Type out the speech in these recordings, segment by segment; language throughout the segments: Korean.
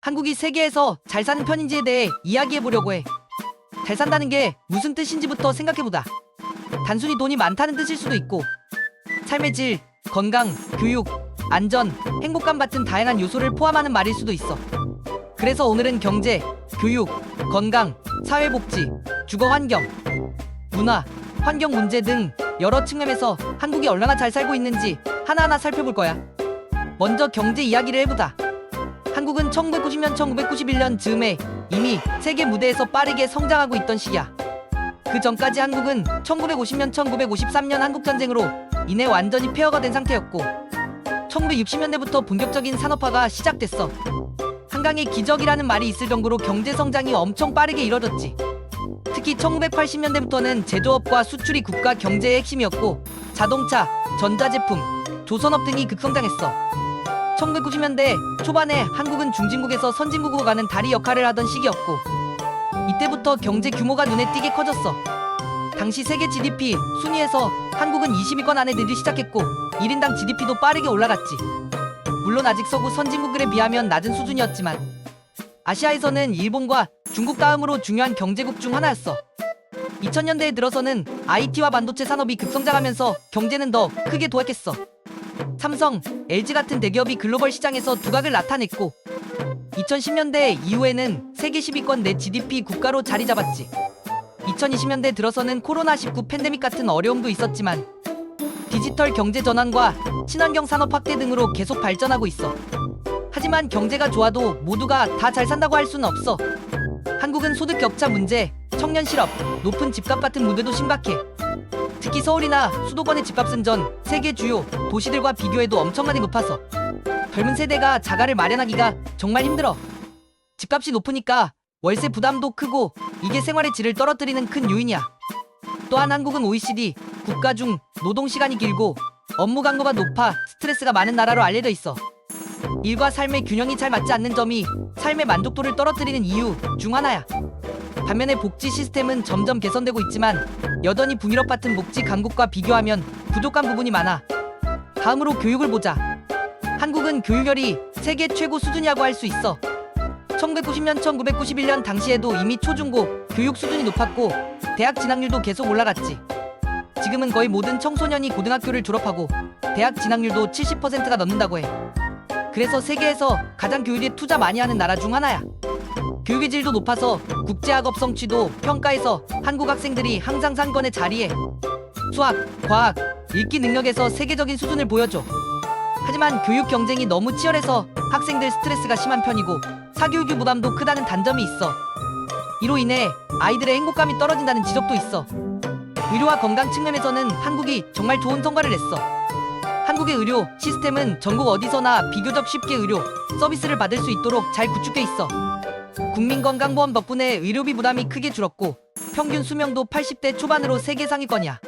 한국이 세계에서 잘 사는 편인지에 대해 이야기해보려고 해. 잘 산다는 게 무슨 뜻인지부터 생각해보자. 단순히 돈이 많다는 뜻일 수도 있고, 삶의 질, 건강, 교육, 안전, 행복감 같은 다양한 요소를 포함하는 말일 수도 있어. 그래서 오늘은 경제, 교육, 건강, 사회복지, 주거환경, 문화, 환경 문제 등 여러 측면에서 한국이 얼마나 잘 살고 있는지 하나하나 살펴볼 거야. 먼저 경제 이야기를 해보자. 한국은 1990년, 1991년 즈음에 이미 세계 무대에서 빠르게 성장하고 있던 시기야. 그 전까지 한국은 1950년, 1953년 한국전쟁으로 인해 완전히 폐허가 된 상태였고, 1960년대부터 본격적인 산업화가 시작됐어. 한강의 기적이라는 말이 있을 정도로 경제 성장이 엄청 빠르게 이뤄졌지. 특히 1980년대부터는 제조업과 수출이 국가 경제의 핵심이었고, 자동차, 전자제품, 조선업 등이 급성장했어. 1990년대 초반에 한국은 중진국에서 선진국으로 가는 다리 역할을 하던 시기였고, 이때부터 경제 규모가 눈에 띄게 커졌어. 당시 세계 GDP 순위에서 한국은 20위권 안에 들기 시작했고, 1인당 GDP도 빠르게 올라갔지. 물론 아직 서구 선진국들에 비하면 낮은 수준이었지만 아시아에서는 일본과 중국 다음으로 중요한 경제국 중 하나였어. 2000년대에 들어서는 IT와 반도체 산업이 급성장하면서 경제는 더 크게 도약했어. 삼성, LG 같은 대기업이 글로벌 시장에서 두각을 나타냈고, 2010년대 이후에는 세계 10위권 내 GDP 국가로 자리 잡았지. 2020년대 들어서는 코로나19 팬데믹 같은 어려움도 있었지만 디지털 경제 전환과 친환경 산업 확대 등으로 계속 발전하고 있어. 하지만 경제가 좋아도 모두가 다 잘 산다고 할 수는 없어. 한국은 소득 격차 문제, 청년 실업, 높은 집값 같은 문제도 심각해. 특히 서울이나 수도권의 집값은 전 세계 주요 도시들과 비교해도 엄청나게 높아서 젊은 세대가 자가를 마련하기가 정말 힘들어. 집값이 높으니까 월세 부담도 크고, 이게 생활의 질을 떨어뜨리는 큰 요인이야. 또한 한국은 OECD 국가 중 노동시간이 길고 업무 강도가 높아 스트레스가 많은 나라로 알려져 있어. 일과 삶의 균형이 잘 맞지 않는 점이 삶의 만족도를 떨어뜨리는 이유 중 하나야. 반면에 복지 시스템은 점점 개선되고 있지만 여전히 북유럽 같은 복지 강국과 비교하면 부족한 부분이 많아. 다음으로 교육을 보자. 한국은 교육열이 세계 최고 수준이라고 할 수 있어. 1990년, 1991년 당시에도 이미 초중고 교육 수준이 높았고, 대학 진학률도 계속 올라갔지. 지금은 거의 모든 청소년이 고등학교를 졸업하고 대학 진학률도 70%가 넘는다고 해. 그래서 세계에서 가장 교육에 투자 많이 하는 나라 중 하나야. 교육의 질도 높아서 국제학업 성취도 평가에서 한국 학생들이 항상 상위권에 자리해. 수학, 과학, 읽기 능력에서 세계적인 수준을 보여줘. 하지만 교육 경쟁이 너무 치열해서 학생들 스트레스가 심한 편이고, 사교육의 부담도 크다는 단점이 있어. 이로 인해 아이들의 행복감이 떨어진다는 지적도 있어. 의료와 건강 측면에서는 한국이 정말 좋은 성과를 냈어. 한국의 의료 시스템은 전국 어디서나 비교적 쉽게 의료 서비스를 받을 수 있도록 잘 구축돼 있어. 국민건강보험 덕분에 의료비 부담이 크게 줄었고, 평균 수명도 80대 초반으로 세계 상위권이야.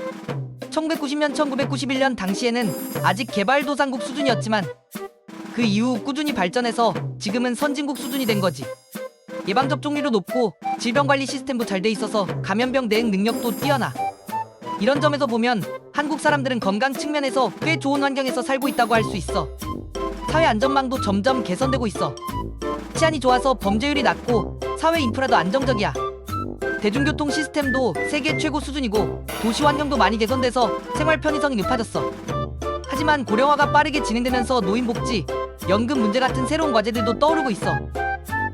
1990년, 1991년 당시에는 아직 개발도상국 수준이었지만 그 이후 꾸준히 발전해서 지금은 선진국 수준이 된 거지. 예방접종률도 높고 질병관리 시스템도 잘 돼 있어서 감염병 대응 능력도 뛰어나. 이런 점에서 보면 한국 사람들은 건강 측면에서 꽤 좋은 환경에서 살고 있다고 할 수 있어. 사회 안전망도 점점 개선되고 있어. 치안이 좋아서 범죄율이 낮고 사회 인프라도 안정적이야. 대중교통 시스템도 세계 최고 수준이고 도시 환경도 많이 개선돼서 생활 편의성이 높아졌어. 하지만 고령화가 빠르게 진행되면서 노인복지, 연금 문제 같은 새로운 과제들도 떠오르고 있어.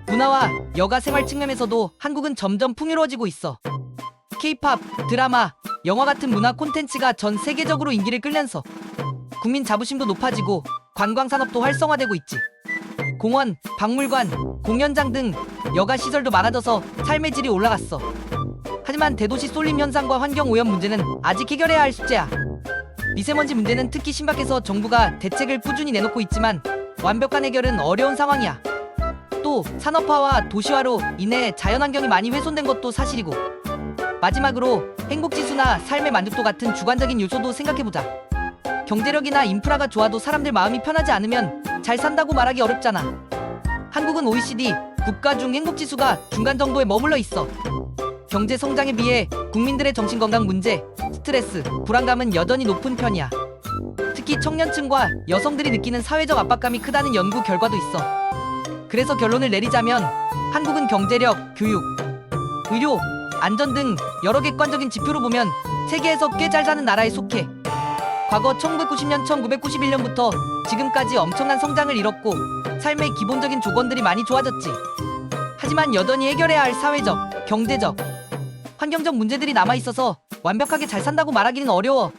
문화와 여가 생활 측면에서도 한국은 점점 풍요로워지고 있어. K-팝, 드라마, 영화 같은 문화 콘텐츠가 전 세계적으로 인기를 끌면서 국민 자부심도 높아지고 관광산업도 활성화되고 있지. 공원, 박물관, 공연장 등 여가 시설도 많아져서 삶의 질이 올라갔어. 하지만 대도시 쏠림 현상과 환경 오염 문제는 아직 해결해야 할 숙제야. 미세먼지 문제는 특히 심각해서 정부가 대책을 꾸준히 내놓고 있지만 완벽한 해결은 어려운 상황이야. 또 산업화와 도시화로 인해 자연환경이 많이 훼손된 것도 사실이고, 마지막으로 행복지수나 삶의 만족도 같은 주관적인 요소도 생각해보자. 경제력이나 인프라가 좋아도 사람들 마음이 편하지 않으면 잘 산다고 말하기 어렵잖아. 한국은 OECD 국가 중 행복지수가 중간 정도에 머물러 있어. 경제 성장에 비해 국민들의 정신건강 문제, 스트레스, 불안감은 여전히 높은 편이야. 특히 청년층과 여성들이 느끼는 사회적 압박감이 크다는 연구 결과도 있어. 그래서 결론을 내리자면 한국은 경제력, 교육, 의료, 안전 등 여러 객관적인 지표로 보면 세계에서 꽤 잘 사는 나라에 속해. 과거 1990년, 1991년부터 지금까지 엄청난 성장을 이뤘고 삶의 기본적인 조건들이 많이 좋아졌지. 하지만 여전히 해결해야 할 사회적, 경제적, 환경적 문제들이 남아있어서 완벽하게 잘 산다고 말하기는 어려워.